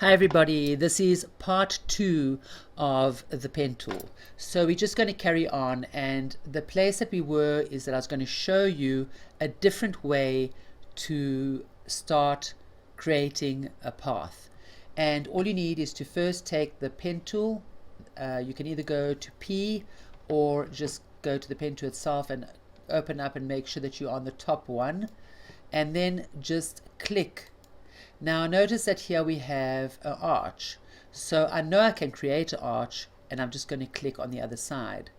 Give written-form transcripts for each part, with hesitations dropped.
Hi everybody, this is part 2 of the pen tool. So we're just going to carry on, and the place that we were is that I was going to show you a different way to start creating a path. And all you need is to first take the pen tool. You can either go to P or just go to the pen tool itself and open up and make sure that you're on the top one, and then just click. Now notice that here we have an arch. So I know I can create an arch, and I'm just going to click on the other side.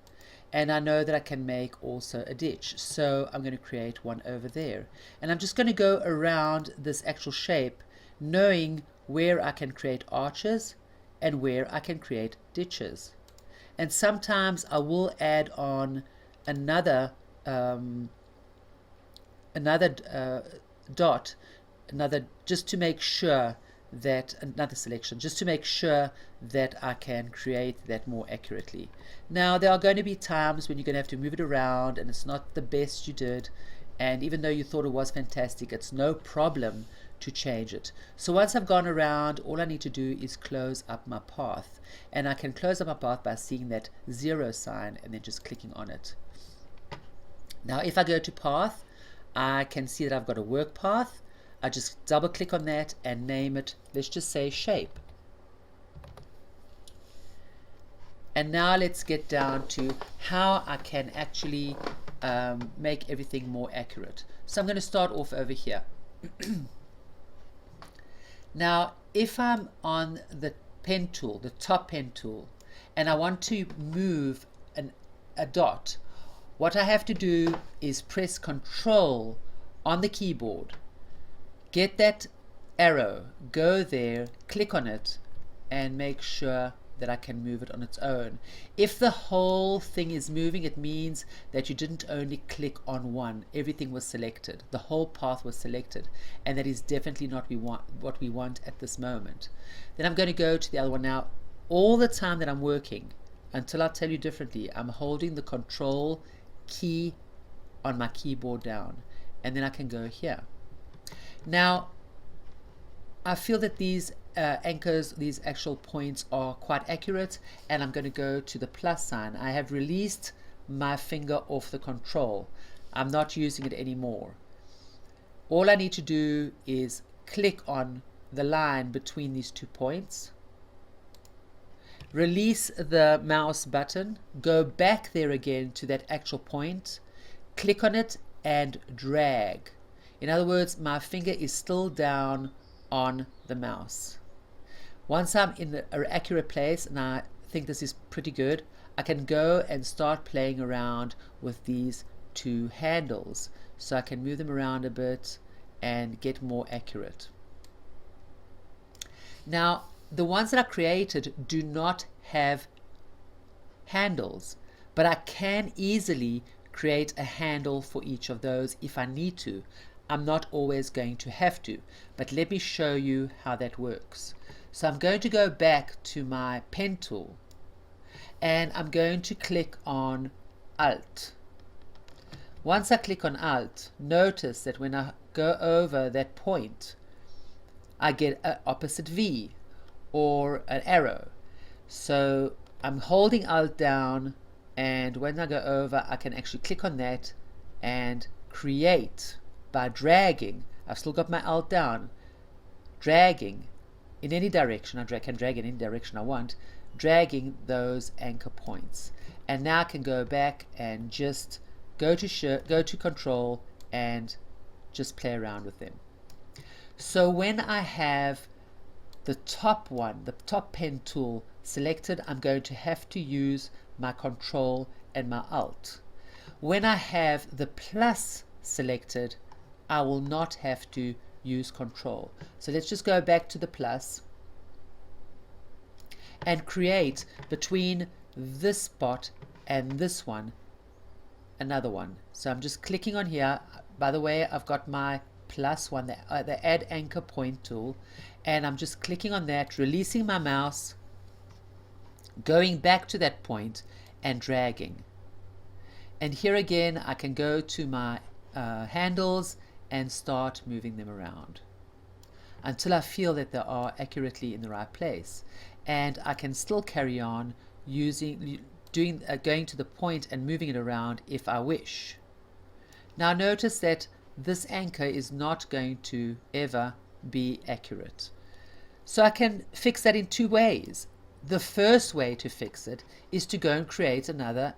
And I know that I can make also a ditch. So I'm going to create one over there. And I'm just going to go around this actual shape, knowing where I can create arches and where I can create ditches. And sometimes I will add on another dot, just to make sure that another selection, just to make sure that I can create that more accurately. Now there are going to be times when you're going to have to move it around and it's not the best you did, and even though you thought it was fantastic, it's no problem to change it. So once I've gone around, all I need to do is close up my path, and I can close up my path by seeing that 0 sign and then just clicking on it. Now if I go to path, I can see that I've got a work path. I just double click on that and name it, let's just say shape. And now let's get down to how I can actually make everything more accurate. So I'm going to start off over here. Now if I'm on the pen tool, the top pen tool, and I want to move a dot, what I have to do is press Control on the keyboard, get that arrow, go there, click on it, and make sure that I can move it on its own. If the whole thing is moving, it means that you didn't only click on one, everything was selected, the whole path was selected, and that is definitely not what we want at this moment. Then I'm going to go to the other one. Now all the time that I'm working, until I tell you differently, I'm holding the Control key on my keyboard down, and then I can go here. Now I feel that these anchors, these actual points, are quite accurate, and I'm going to go to the plus sign. I have released my finger off the control. I'm not using it anymore. All I need to do is click on the line between these 2 points, release the mouse button, go back there again to that actual point, click on it and drag. In other words, my finger is still down on the mouse. Once I'm in the accurate place, and I think this is pretty good, I can go and start playing around with these 2 handles. So I can move them around a bit and get more accurate. Now the ones that I created do not have handles, but I can easily create a handle for each of those if I need to. I'm not always going to have to, but let me show you how that works. So I'm going to go back to my pen tool, and I'm going to click on Alt. Once I click on Alt, notice that when I go over that point, I get an opposite V or an arrow. So I'm holding Alt down, and when I go over, I can actually click on that and create by dragging. I've still got my Alt down, dragging in any direction. I can drag in any direction I want, dragging those anchor points. And now I can go back and just go to Control and just play around with them. So when I have the top one, the top pen tool selected, I'm going to have to use my Control and my Alt. When I have the plus selected, I will not have to use Control. So let's just go back to the plus and create between this spot and this one another one. So I'm just clicking on here. By the way, I've got my plus one, the add anchor point tool, and I'm just clicking on that, releasing my mouse, going back to that point and dragging. And here again I can go to my handles and start moving them around. until I feel that they are accurately in the right place. And I can still carry on going to the point and moving it around if I wish. Now notice that this anchor is not going to ever be accurate. So I can fix that in two ways. The first way to fix it is to go and create another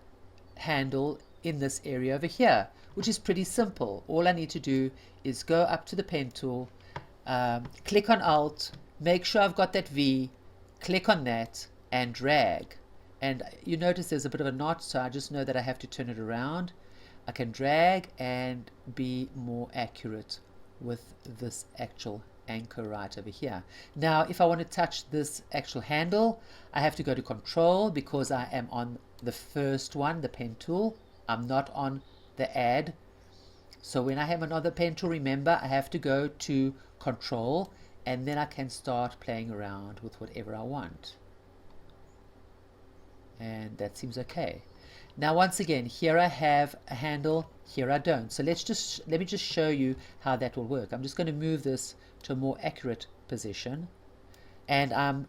handle in this area over here, which is pretty simple. All I need to do is go up to the pen tool, click on Alt, make sure I've got that V, click on that, and drag. And you notice there's a bit of a knot, so I just know that I have to turn it around. I can drag and be more accurate with this actual anchor right over here. Now, if I want to touch this actual handle, I have to go to Control because I am on the first one, the pen tool. I'm not on the add. So when I have another pen tool, remember, I have to go to Control, and then I can start playing around with whatever I want. And that seems okay. Now once again, here I have a handle, here I don't. So let me just show you how that will work. I'm just going to move this to a more accurate position, and I'm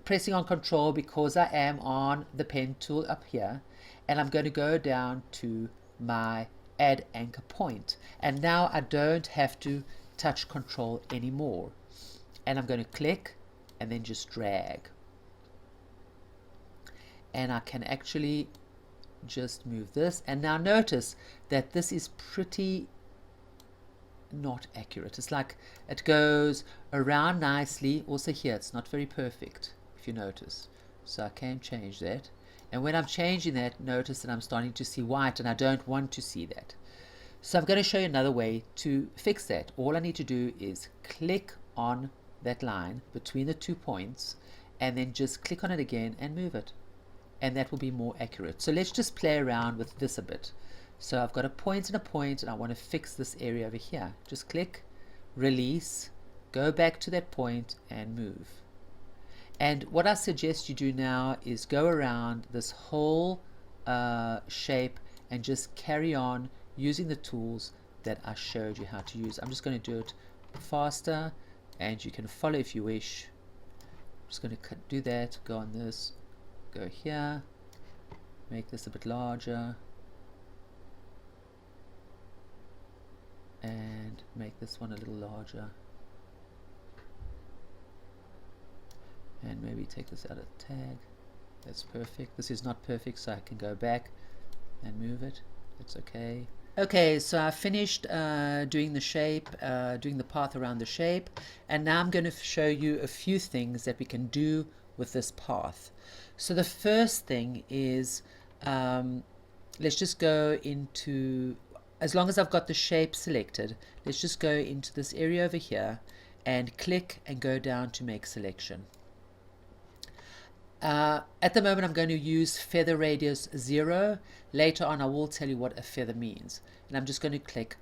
pressing on Control because I am on the pen tool up here, and I'm going to go down to my add anchor point, and now I don't have to touch Control anymore, and I'm going to click and then just drag, and I can actually just move this. And now notice that this is pretty not accurate. It's like it goes around nicely. Also here it's not very perfect, if you notice, so I can change that. And when I'm changing that, notice that I'm starting to see white, and I don't want to see that. So I'm going to show you another way to fix that. All I need to do is click on that line between the 2 points, and then just click on it again and move it, and that will be more accurate. So let's just play around with this a bit. So I've got a point, and I want to fix this area over here. Just click, release, go back to that point and move. And what I suggest you do now is go around this whole shape and just carry on using the tools that I showed you how to use. I'm just going to do it faster, and you can follow if you wish. I'm just going to do that, go on this, go here, make this a bit larger, and make this one a little larger, and maybe take this out of the tag. That's perfect. This is not perfect, so I can go back and move it. That's okay. Okay, so I finished doing the shape, doing the path around the shape, and now I'm going to show you a few things that we can do with this path. So the first thing is, let's just go into, as long as I've got the shape selected, let's just go into this area over here and click and go down to make selection. At the moment I'm going to use feather radius 0. Later on I will tell you what a feather means, and I'm just going to click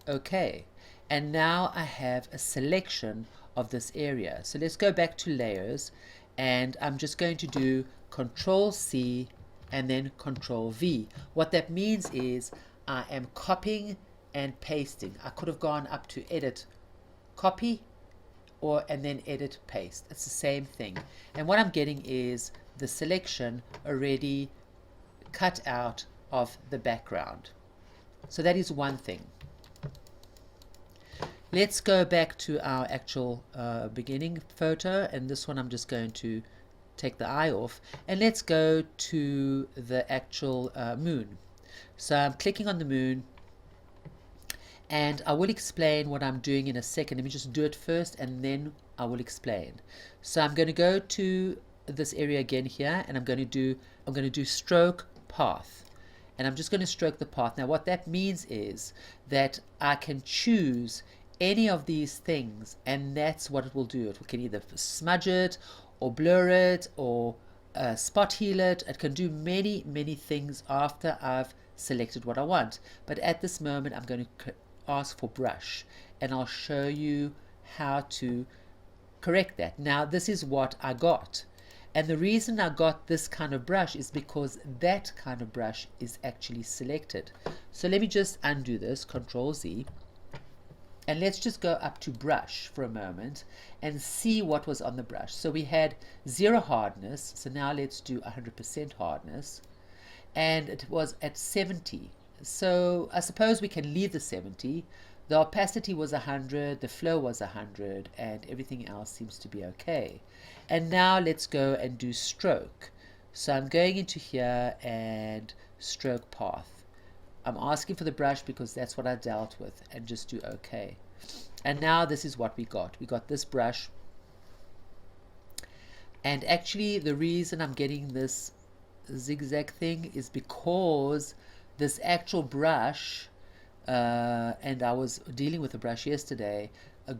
OK, and now I have a selection of this area. So let's go back to layers, and I'm just going to do Control C and then Control V. What that means is I am copying and pasting. I could have gone up to edit, copy, and then edit, paste. It's the same thing. And what I'm getting is the selection already cut out of the background. So that is one thing. Let's go back to our actual beginning photo, and this one I'm just going to take the eye off, and let's go to the actual moon. So I'm clicking on the moon, and I will explain what I'm doing in a second. Let me just do it first, and then I will explain. So I'm going to go to this area again here, and I'm going to do stroke path, and I'm just going to stroke the path. Now what that means is that I can choose any of these things, and that's what it will do. It can either smudge it or blur it or spot heal it. It can do many things after I've selected what I want. But at this moment I'm going to ask for brush, and I'll show you how to correct that. Now this is what I got, and the reason I got this kind of brush is because that kind of brush is actually selected. So let me just undo this, Control Z, And let's just go up to brush for a moment and see what was on the brush. So we had 0 hardness, so now let's do 100% hardness, and it was at 70. So I suppose we can leave the 70. The opacity was 100, the flow was 100, and everything else seems to be okay. And now let's go and do stroke. So I'm going into here and stroke path. I'm asking for the brush because that's what I dealt with, and just do OK. And now this is what we got. We got this brush. And actually the reason I'm getting this zigzag thing is because this actual brush, and I was dealing with a brush yesterday,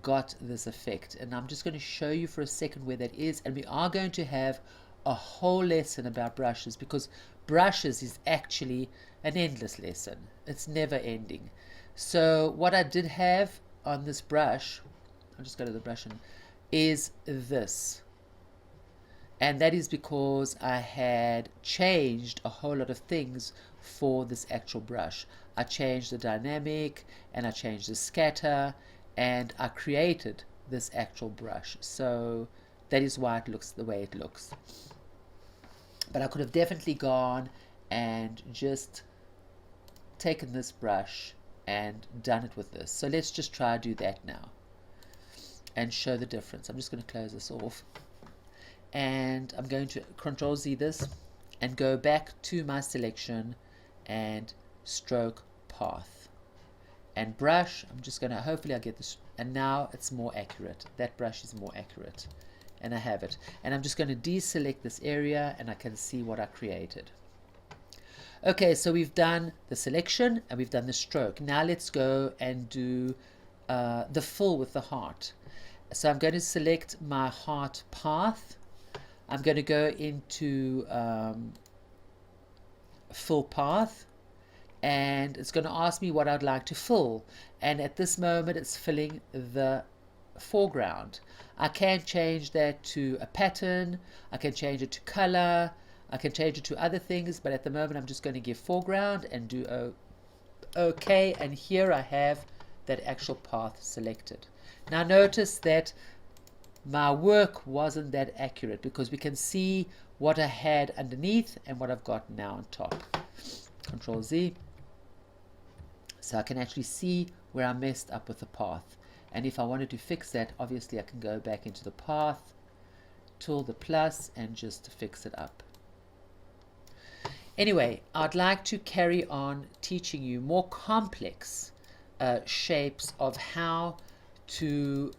got this effect. And I'm just going to show you for a second where that is. And we are going to have a whole lesson about brushes, because brushes is actually an endless lesson. It's never ending. So what I did have on this brush, I'll just go to the brush, is this. And that is because I had changed a whole lot of things for this actual brush. I changed the dynamic, and I changed the scatter, and I created this actual brush. So that is why it looks the way it looks. But I could have definitely gone and just taken this brush and done it with this. So let's just try to do that now and show the difference. I'm just going to close this off. And I'm going to Control Z this and go back to my selection and stroke path. And brush, I'm just going to, hopefully I get this, and now it's more accurate. That brush is more accurate. And I have it. And I'm just going to deselect this area, and I can see what I created. Okay, so we've done the selection and we've done the stroke. Now let's go and do the fill with the heart. So I'm going to select my heart path. I'm going to go into fill path, and it's going to ask me what I'd like to fill. And at this moment it's filling the foreground. I can change that to a pattern, I can change it to color, I can change it to other things, but at the moment I'm just going to give foreground and do OK, and here I have that actual path selected. Now notice that my work wasn't that accurate, because we can see what I had underneath and what I've got now on top. Control Z. So I can actually see where I messed up with the path. And if I wanted to fix that, obviously I can go back into the path, tool the plus, and just fix it up. Anyway, I'd like to carry on teaching you more complex shapes of how to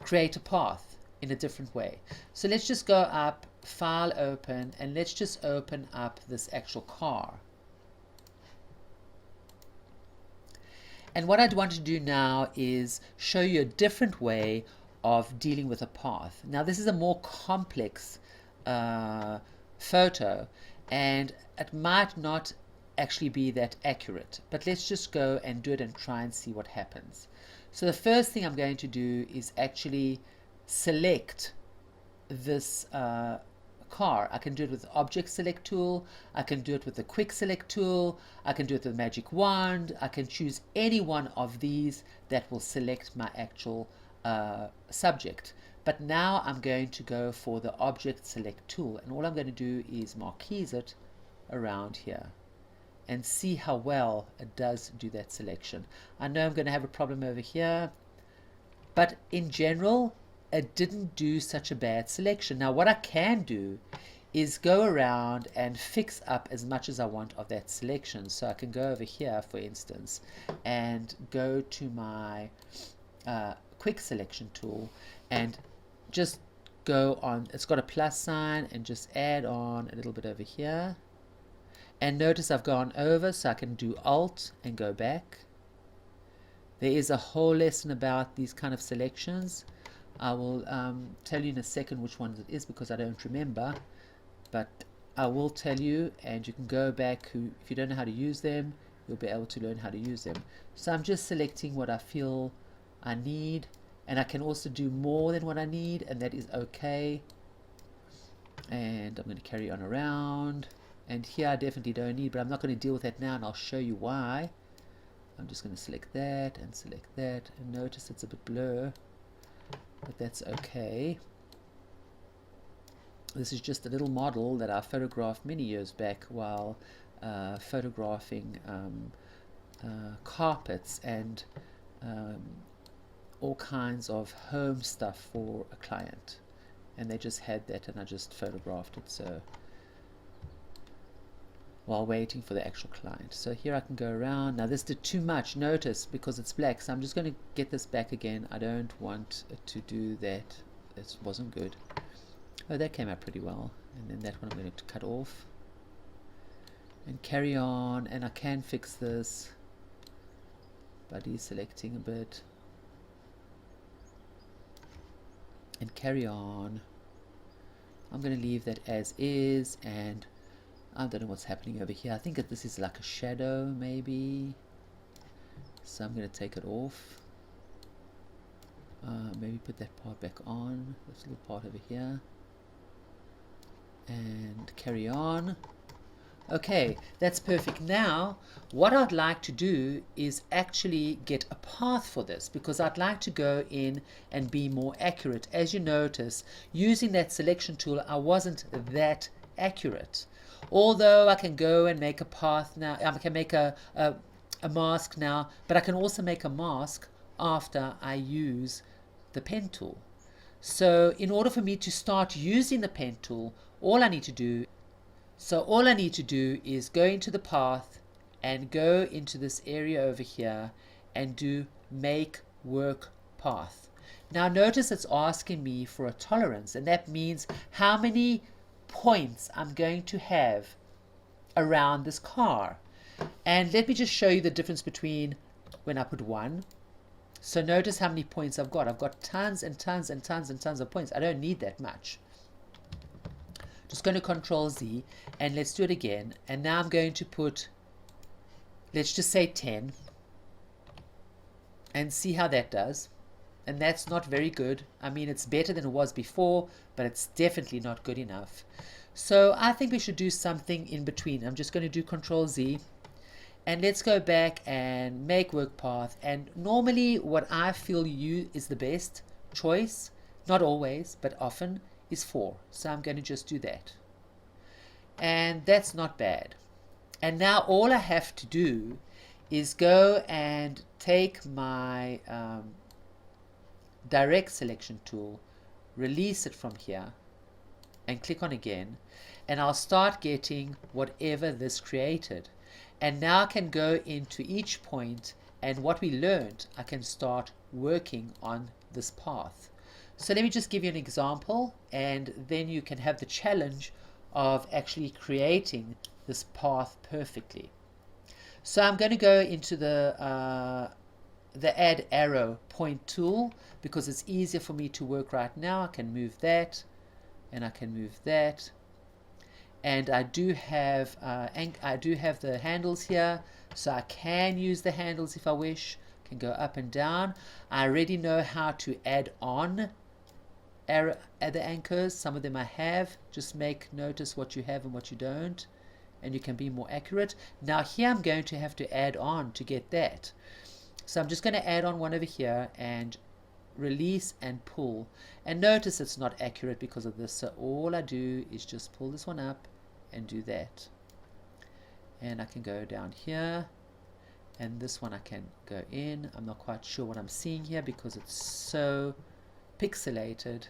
create a path in a different way. So let's just go up, file open, and let's just open up this actual car. And what I'd want to do now is show you a different way of dealing with a path. Now this is a more complex photo, and it might not actually be that accurate, but let's just go and do it and try and see what happens. So the first thing I'm going to do is actually select this car. I can do it with the object select tool, I can do it with the quick select tool, I can do it with the magic wand. I can choose any one of these that will select my actual subject. But now I'm going to go for the object select tool, and all I'm going to do is marquise it around here and see how well it does do that selection. I know I'm going to have a problem over here, but in general it didn't do such a bad selection. Now what I can do is go around and fix up as much as I want of that selection. So I can go over here, for instance, and go to my quick selection tool and just go on, it's got a plus sign, and just add on a little bit over here. And notice I've gone over, so I can do Alt and go back. There is a whole lesson about these kind of selections. I will tell you in a second which ones it is, because I don't remember, but I will tell you, and you can go back. If you don't know how to use them, you'll be able to learn how to use them. So I'm just selecting what I feel I need, and I can also do more than what I need, and that is okay. And I'm going to carry on around, and here I definitely don't need, but I'm not going to deal with that now, and I'll show you why. I'm just going to select that, and notice it's a bit blur, but that's okay. This is just a little model that I photographed many years back while photographing carpets and all kinds of home stuff for a client, and they just had that and I just photographed it, so while waiting for the actual client. So here I can go around. Now this did too much, notice, because it's black, so I'm just going to get this back again. I don't want it to do that. It wasn't good. Oh, that came out pretty well. And then that one I'm going to cut off and carry on, and I can fix this by deselecting a bit and carry on. I'm going to leave that as is, and I don't know what's happening over here. I think that this is like a shadow maybe, so I'm going to take it off. Maybe put that part back on, this little part over here, and carry on. Okay, that's perfect. Now what I'd like to do is actually get a path for this, because I'd like to go in and be more accurate. As you notice, using that selection tool, I wasn't that accurate. Although I can go and make a path now, I can make a mask now, but I can also make a mask after I use the pen tool. So in order for me to start using the pen tool, all I need to do is go into the path and go into this area over here and do make work path. Now notice it's asking me for a tolerance, and that means how many points I'm going to have around this car. And let me just show you the difference between when I put 1. So notice how many points I've got. I've got tons and tons and tons and tons of points. I don't need that much. Just going to Control Z, and let's do it again. And now I'm going to put, let's just say 10, and see how that does. And that's not very good. I mean, it's better than it was before, but it's definitely not good enough. So I think we should do something in between. I'm just going to do Control Z, and let's go back and make work path. And normally what I feel is the best choice, not always, but often, is 4. So I'm going to just do that. And that's not bad. And now all I have to do is go and take my direct selection tool, release it from here, and click on again, and I'll start getting whatever this created. And now I can go into each point, and what we learned, I can start working on this path. So let me just give you an example, and then you can have the challenge of actually creating this path perfectly. So I'm going to go into the add arrow point tool, because it's easier for me to work right now. I can move that, and I can move that, and I do have the handles here, so I can use the handles if I wish. I can go up and down. I already know how to add on other anchors. Some of them I have. Just notice what you have and what you don't, and you can be more accurate. Now here I'm going to have to add on to get that. So I'm just going to add on one over here and release and pull, and notice it's not accurate because of this. So all I do is just pull this one up and do that, and I can go down here, and this one I can go in. I'm not quite sure what I'm seeing here because it's so pixelated.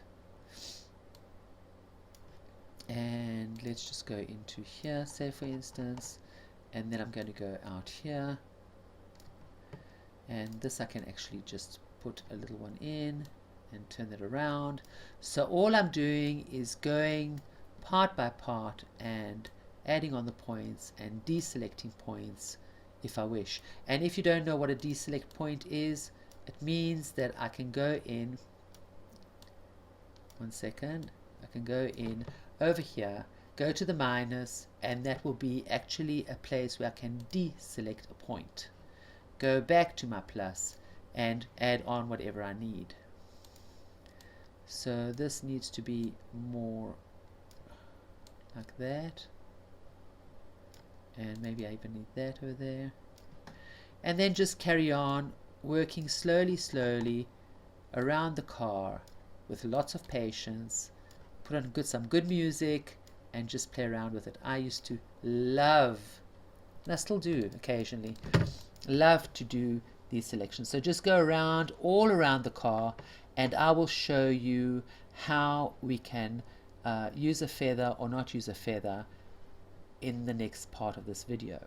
And let's just go into here, say for instance, and then I'm going to go out here, and this I can actually just put a little one in and turn it around. So all I'm doing is going part by part and adding on the points and deselecting points if I wish. And if you don't know what a deselect point is, it means that I can go in, one second, I can go in over here, go to the minus, and that will be actually a place where I can deselect a point. Go back to my plus and add on whatever I need. So this needs to be more like that, and maybe I even need that over there. And then just carry on working slowly around the car with lots of patience. Put on some good music and just play around with it. I used to love, and I still do occasionally, love to do these selections. So just go around, all around the car, and I will show you how we can use a feather or not use a feather in the next part of this video.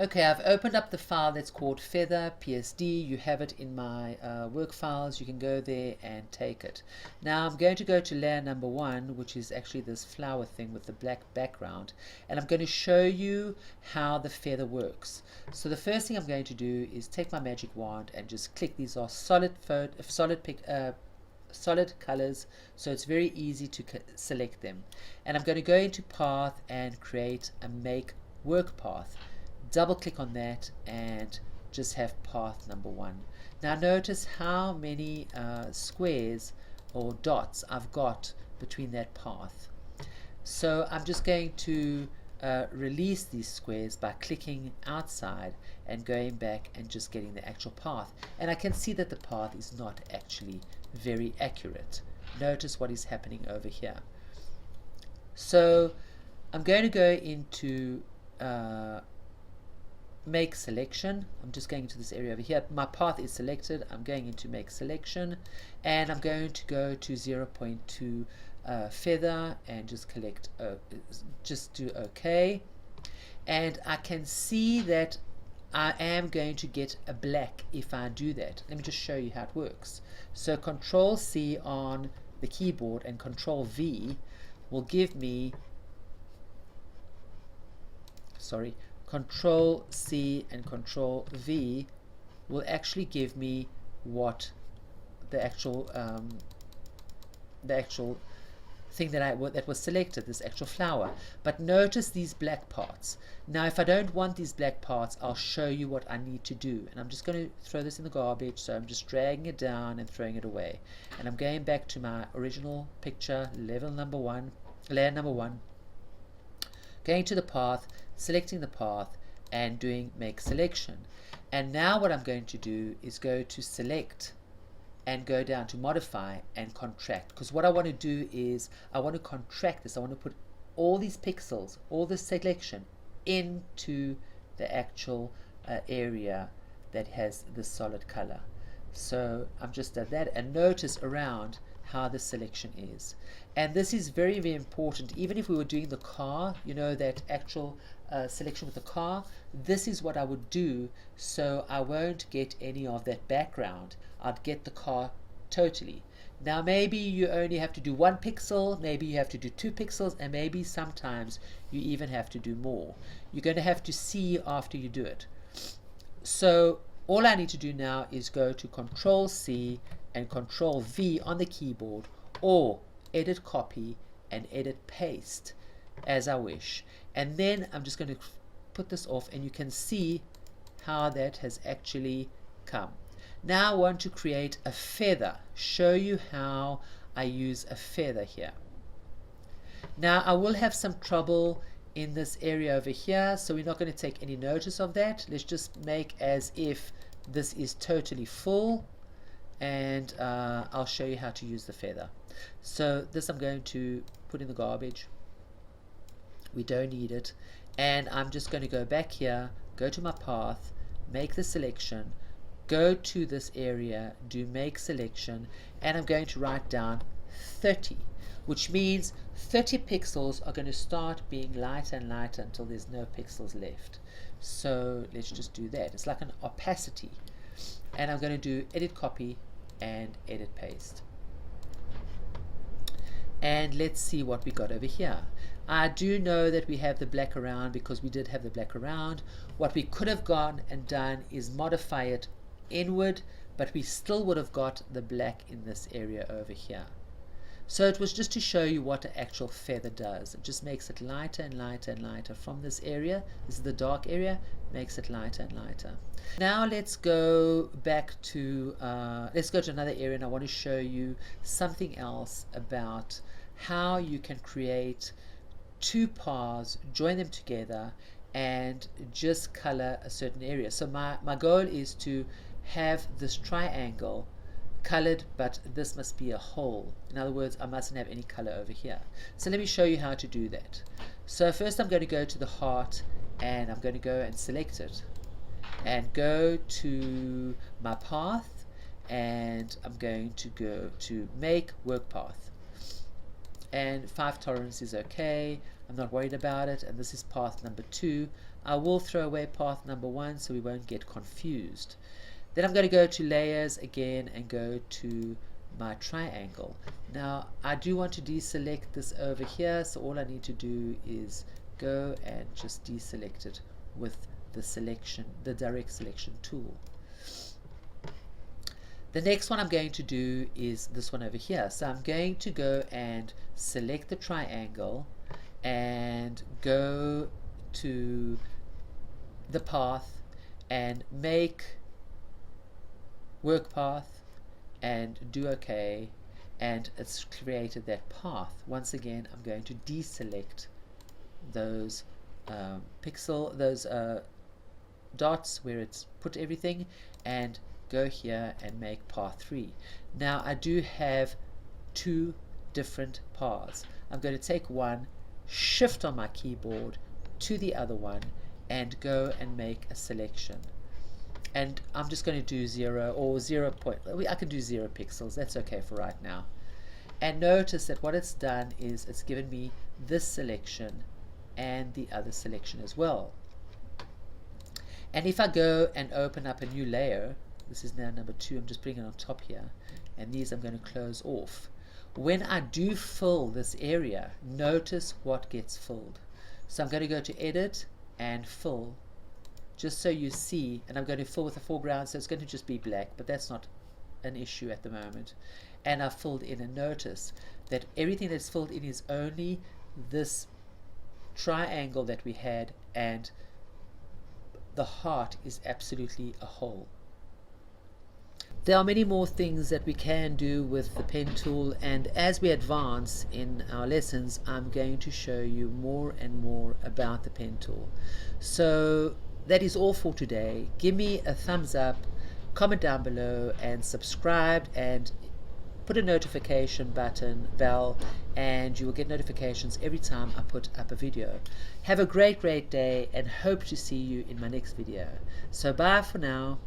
Okay, I've opened up the file that's called Feather PSD. You have it in my work files. You can go there and take it. Now I'm going to go to layer number 1, which is actually this flower thing with the black background, and I'm going to show you how the feather works. So the first thing I'm going to do is take my magic wand and just click. These are solid colors, so it's very easy to select them. And I'm going to go into path and create a make work path. Double click on that and just have path number 1. Now notice how many squares or dots I've got between that path. So I'm just going to release these squares by clicking outside and going back and just getting the actual path. And I can see that the path is not actually very accurate. Notice what is happening over here. So I'm going to go into make selection. I'm just going into this area over here. My path is selected. I'm going into make selection, and I'm going to go to 0.2 feather and just do OK. And I can see that I am going to get a black if I do that. Let me just show you how it works. So Control C on the keyboard and Control V will give me, Control C and Control V will actually give me what the actual thing that was selected, this actual flower. But notice these black parts. Now if I don't want these black parts, I'll show you what I need to do. And I'm just going to throw this in the garbage, so I'm just dragging it down and throwing it away. And I'm going back to my original picture, layer number 1, going to the path, selecting the path and doing make selection. And now what I'm going to do is go to select and go down to modify and contract, because what I want to do is I want to contract this. I want to put all these pixels, all this selection into the actual area that has the solid color. So I'm just at that, and notice around how the selection is. And this is very, very important. Even if we were doing the car, you know, that actual selection with the car, this is what I would do, so I won't get any of that background. I'd get the car totally. Now maybe you only have to do 1 pixel, maybe you have to do 2 pixels, and maybe sometimes you even have to do more. You're going to have to see after you do it. So all I need to do now is go to Control C and Control V on the keyboard, or edit copy and edit paste as I wish. And then I'm just going to put this off, and you can see how that has actually come. Now I want to create a feather, show you how I use a feather here. Now I will have some trouble in this area over here, so we're not going to take any notice of that. Let's just make as if this is totally full, and I'll show you how to use the feather. So this I'm going to put in the garbage. We don't need it. And I'm just going to go back here, go to my path, make the selection, go to this area, do make selection, and I'm going to write down 30, which means 30 pixels are going to start being lighter and lighter until there's no pixels left. So let's just do that. It's like an opacity. And I'm going to do edit copy and edit paste. And let's see what we got over here. I do know that we have the black around because we did have the black around. What we could have gone and done is modify it inward, but we still would have got the black in this area over here. So it was just to show you what an actual feather does. It just makes it lighter and lighter and lighter from this area. This is the dark area, makes it lighter and lighter. Now let's go back to another area, and I want to show you something else about how you can create 2 paths, join them together, and just color a certain area. So my goal is to have this triangle colored, but this must be a hole. In other words, I mustn't have any color over here. So let me show you how to do that. So first I'm going to go to the heart, and I'm going to go and select it and go to my path, and I'm going to go to make work path, and 5 tolerance is okay. I'm not worried about it, and this is path number 2. I will throw away path number 1 so we won't get confused. Then I'm going to go to layers again and go to my triangle. Now I do want to deselect this over here, so all I need to do is go and just deselect it with the direct selection tool. The next one I'm going to do is this one over here. So I'm going to go and select the triangle and go to the path and make work path and do OK, and it's created that path. Once again, I'm going to deselect those dots where it's put everything and go here and make path 3. Now I do have 2 different paths. I'm going to take one, shift on my keyboard to the other one, and go and make a selection. And I'm just going to do 0 or 0 point. I can do 0 pixels. That's okay for right now. And notice that what it's done is it's given me this selection and the other selection as well. And if I go and open up a new layer, this is now number 2, I'm just putting it on top here, and these I'm going to close off. When I do fill this area, notice what gets filled. So I'm going to go to edit and fill, just so you see, and I'm going to fill with a foreground, so it's going to just be black, but that's not an issue at the moment. And I've filled in, and notice that everything that's filled in is only this triangle that we had, and the heart is absolutely a hole. There are many more things that we can do with the pen tool, and as we advance in our lessons, I'm going to show you more and more about the pen tool. So that is all for today. Give me a thumbs up, comment down below, and subscribe, and put a notification bell, and you will get notifications every time I put up a video. Have a great day, and hope to see you in my next video. So bye for now.